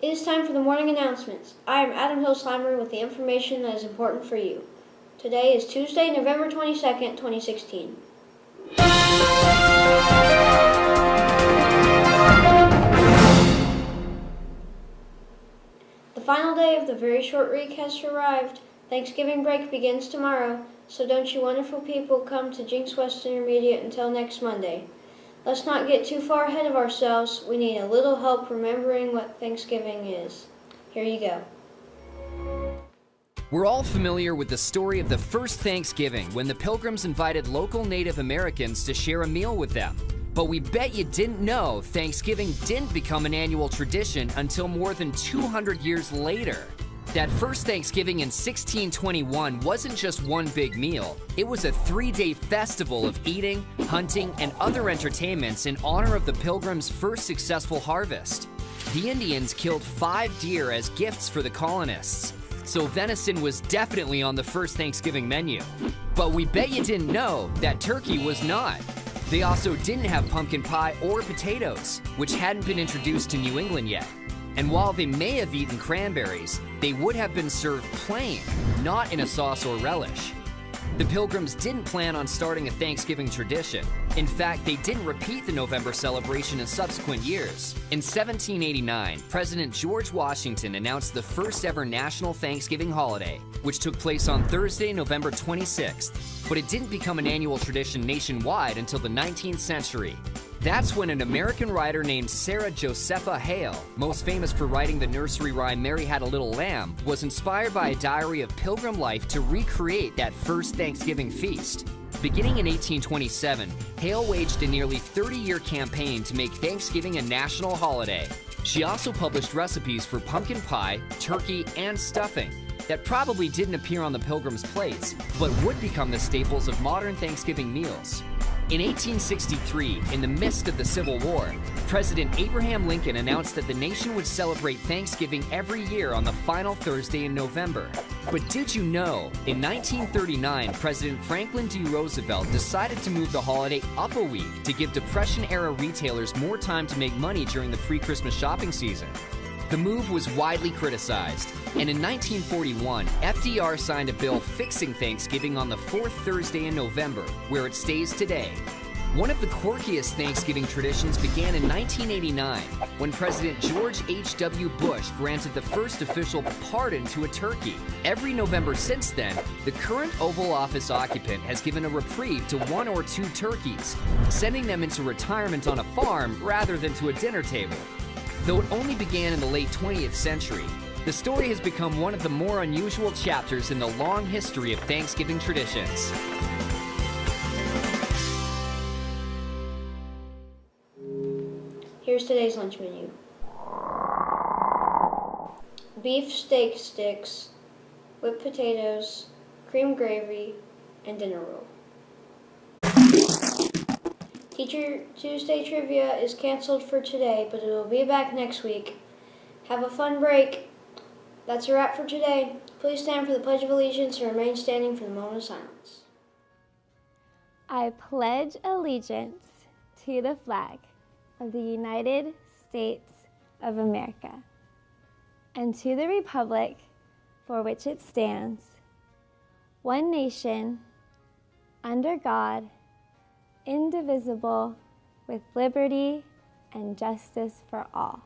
It is time for the morning announcements. I am Adam Hillsheimer with the information that is important for you. Today is Tuesday, November 22nd, 2016. The final day of the very short week has arrived. Thanksgiving break begins tomorrow, so don't you wonderful people come to Jinx West Intermediate until next Monday. Let's not get too far ahead of ourselves. We need a little help remembering what Thanksgiving is. Here you go. We're all familiar with the story of the first Thanksgiving when the Pilgrims invited local Native Americans to share a meal with them. But we bet you didn't know Thanksgiving didn't become an annual tradition until more than 200 years later. That first Thanksgiving in 1621 wasn't just one big meal. It was a 3-day festival of eating, hunting, and other entertainments in honor of the Pilgrims' first successful harvest. The Indians killed 5 deer as gifts for the colonists, so venison was definitely on the first Thanksgiving menu. But we bet you didn't know that turkey was not. They also didn't have pumpkin pie or potatoes, which hadn't been introduced to New England yet. And while they may have eaten cranberries, they would have been served plain, not in a sauce or relish. The Pilgrims didn't plan on starting a Thanksgiving tradition. In fact, they didn't repeat the November celebration in subsequent years. In 1789, President George Washington announced the first ever national Thanksgiving holiday, which took place on Thursday, November 26th. But it didn't become an annual tradition nationwide until the 19th century. That's when an American writer named Sarah Josepha Hale, most famous for writing the nursery rhyme Mary Had a Little Lamb, was inspired by a diary of Pilgrim life to recreate that first Thanksgiving feast. Beginning in 1827, Hale waged a nearly 30-year campaign to make Thanksgiving a national holiday. She also published recipes for pumpkin pie, turkey, and stuffing that probably didn't appear on the Pilgrims' plates, but would become the staples of modern Thanksgiving meals. In 1863, in the midst of the Civil War, President Abraham Lincoln announced that the nation would celebrate Thanksgiving every year on the final Thursday in November. But did you know, in 1939, President Franklin D. Roosevelt decided to move the holiday up a week to give Depression-era retailers more time to make money during the pre-Christmas shopping season. The move was widely criticized, and in 1941, FDR signed a bill fixing Thanksgiving on the 4th Thursday in November, where it stays today. One of the quirkiest Thanksgiving traditions began in 1989, when President George H.W. Bush granted the first official pardon to a turkey. Every November since then, the current Oval Office occupant has given a reprieve to 1 or 2 turkeys, sending them into retirement on a farm rather than to a dinner table. Though it only began in the late 20th century, the story has become one of the more unusual chapters in the long history of Thanksgiving traditions. Here's today's lunch menu. Beef steak sticks, whipped potatoes, cream gravy, and dinner roll. Teacher Tuesday trivia is canceled for today, but it will be back next week. Have a fun break. That's a wrap for today. Please stand for the Pledge of Allegiance and remain standing for the moment of silence. I pledge allegiance to the flag of the United States of America and to the republic for which it stands, one nation, under God, indivisible, with liberty and justice for all.